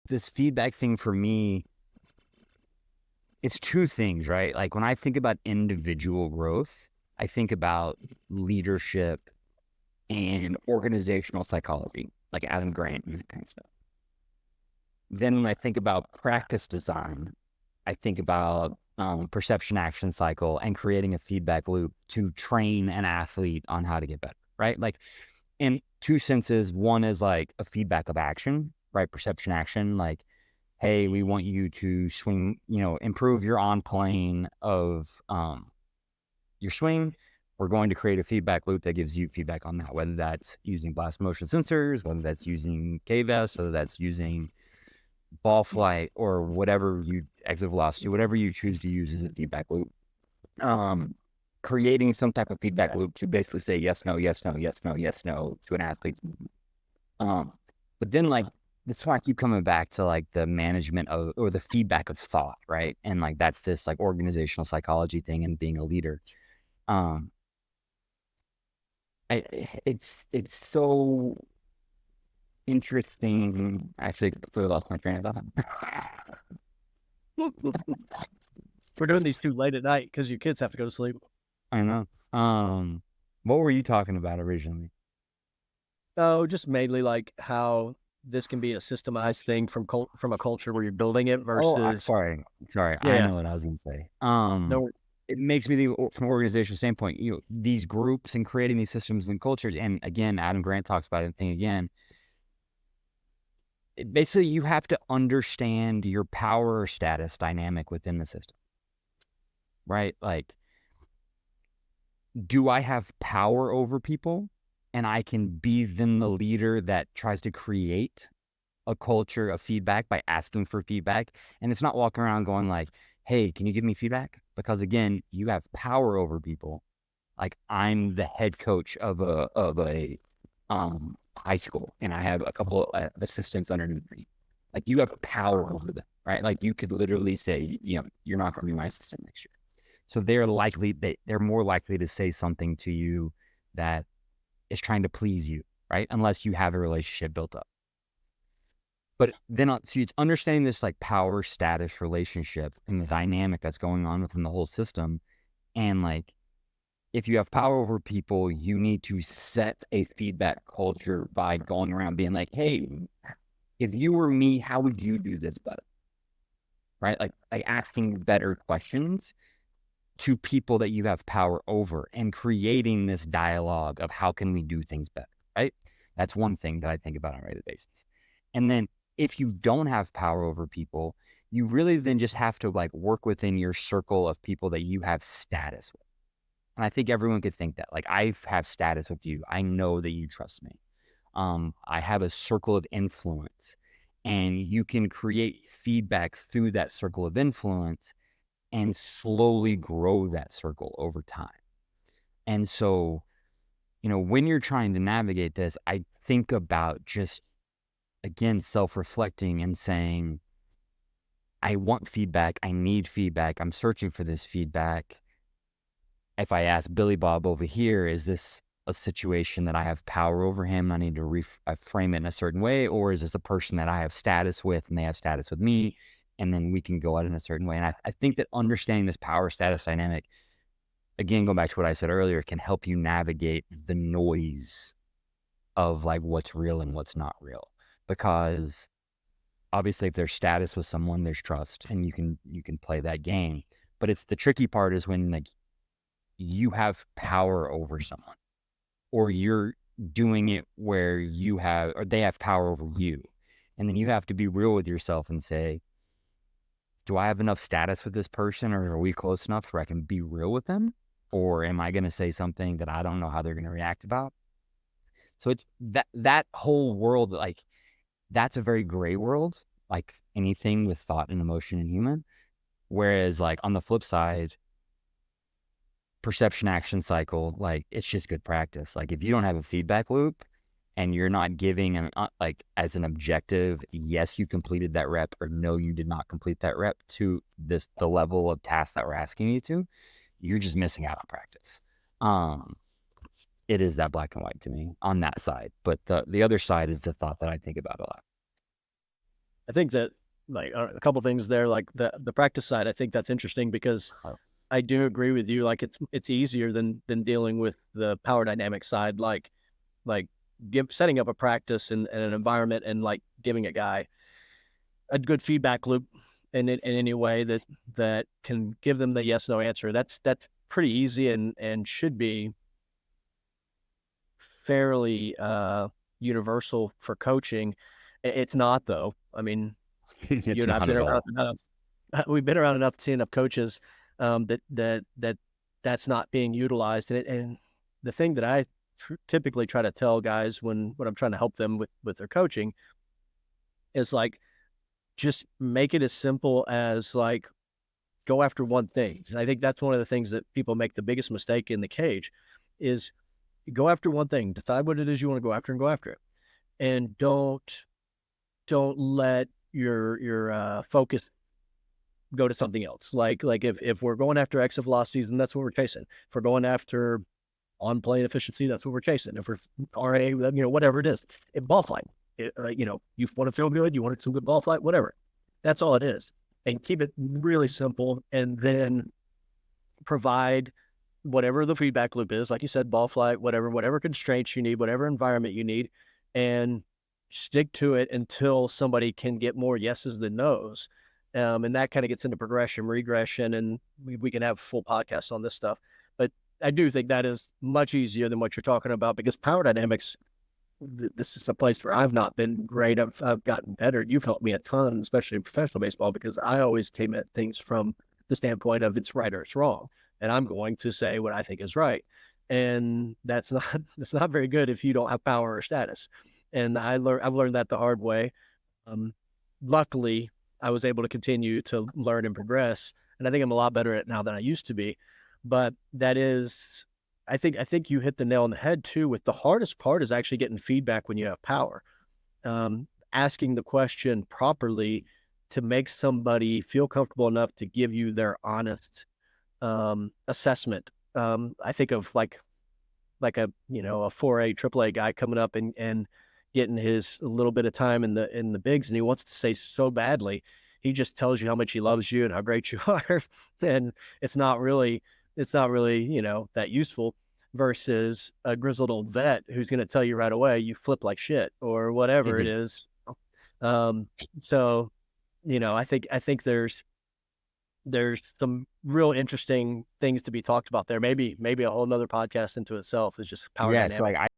this feedback thing for me, it's two things, right? Like when I think about individual growth, I think about leadership and organizational psychology, like Adam Grant and that kind of stuff. Then when I think about practice design, I think about perception action cycle and creating a feedback loop to train an athlete on how to get better, right? Like in two senses, one is like a feedback of action, right? Perception action, like, hey, we want you to swing, improve your on plane of your swing. We're going to create a feedback loop that gives you feedback on that, whether that's using blast motion sensors, whether that's using KVS, whether that's using ball flight or whatever you exit velocity, whatever you choose to use as a feedback loop. Creating some type of feedback loop to basically say yes, no, yes, no, yes, no, yes, no to an athlete's movement. But then like that's why I keep coming back to like the management of or the feedback of thought, right? And like that's this like organizational psychology thing and being a leader. Um, it's so interesting. Actually, I completely lost my train of thought. We're doing these too late at night because your kids have to go to sleep. I know. What were you talking about originally? Oh, just mainly like how this can be a systemized thing from a culture where you're building it Oh, versus sorry. yeah, I yeah. know what I was gonna say. No, It makes me think from an organizational standpoint, these groups and creating these systems and cultures. And again, Adam Grant talks about it and thing again. Basically, you have to understand your power or status dynamic within the system, right? Like, do I have power over people and I can be then the leader that tries to create a culture of feedback by asking for feedback? And it's not walking around going like, hey, can you give me feedback? Because again, you have power over people. Like I'm the head coach of a high school and I have a couple of assistants underneath me. Like you have power over them, right? Like you could literally say, you're not going to be my assistant next year. So they're more likely to say something to you that is trying to please you, right? Unless you have a relationship built up. But then, so it's understanding this like power status relationship and the dynamic that's going on within the whole system. And like, if you have power over people, you need to set a feedback culture by going around being like, hey, if you were me, how would you do this better? Right? Like asking better questions to people that you have power over and creating this dialogue of how can we do things better, right? That's one thing that I think about on a regular basis. And then if you don't have power over people, you really then just have to like work within your circle of people that you have status with. And I think everyone could think that. Like I have status with you. I know that you trust me. I have a circle of influence and you can create feedback through that circle of influence and slowly grow that circle over time. And so, when you're trying to navigate this, I think about just, again, self reflecting and saying, I want feedback. I need feedback. I'm searching for this feedback. If I ask Billy Bob over here, is this a situation that I have power over him? I need to frame it in a certain way. Or is this a person that I have status with and they have status with me? And then we can go out in a certain way. And I think that understanding this power status dynamic, again, going back to what I said earlier, can help you navigate the noise of like what's real and what's not real. Because obviously if there's status with someone, there's trust and you can play that game. But it's the tricky part is when like you have power over someone or you're doing it where or they have power over you. And then you have to be real with yourself and say, do I have enough status with this person or are we close enough where I can be real with them? Or am I going to say something that I don't know how they're going to react about? So it's that whole world, like that's a very gray world, like anything with thought and emotion and human. Whereas like on the flip side, perception action cycle, like it's just good practice. Like if you don't have a feedback loop and you're not giving like as an objective, yes, you completed that rep or no, you did not complete that rep to the level of task that we're asking you to, you're just missing out on practice. It is that black and white to me on that side. But the other side is the thought that I think about a lot. I think that like a couple things there, like the practice side. I think that's interesting because I do agree with you. Like it's easier than dealing with the power dynamic side. Like setting up a practice and an environment and like giving a guy a good feedback loop in any way that can give them the yes no answer. That's pretty easy and should be fairly universal for coaching. It's not though. I mean, you It's and I've not been at around all. enough. We've been around enough to see enough coaches that's not being utilized. And the thing that I typically try to tell guys when I'm trying to help them with their coaching is like just make it as simple as like go after one thing. And I think that's one of the things that people make the biggest mistake in the cage is go after one thing, decide what it is you want to go after and go after it. And don't let your focus go to something else. Like if we're going after exit velocities, then that's what we're chasing. If we're going after on plane efficiency, that's what we're chasing. If we're RA, whatever it is, ball flight, you want to feel good, you want some good ball flight, whatever. That's all it is. And keep it really simple, and then provide whatever the feedback loop is, like you said, ball flight, whatever constraints you need, whatever environment you need, and stick to it until somebody can get more yeses than nos. And that kind of gets into progression, regression, and we can have full podcasts on this stuff. But I do think that is much easier than what you're talking about because power dynamics, this is a place where I've not been great. I've gotten better. You've helped me a ton, especially in professional baseball, because I always came at things from the standpoint of it's right or it's wrong. And I'm going to say what I think is right. And that's not very good if you don't have power or status. And I've learned that the hard way. Luckily, I was able to continue to learn and progress. And I think I'm a lot better at it now than I used to be. But that is, I think you hit the nail on the head too. With the hardest part is actually getting feedback when you have power. Asking the question properly to make somebody feel comfortable enough to give you their honest assessment. I think of like a 4A AAA guy coming up and getting his a little bit of time in the bigs, and he wants to say so badly. He just tells you how much he loves you and how great you are, and it's not really that useful. Versus a grizzled old vet who's going to tell you right away you flip like shit or whatever it Mhm. is. Um, so I think there's some real interesting things to be talked about there. Maybe a whole nother podcast into itself is just power Yeah, so dynamics. like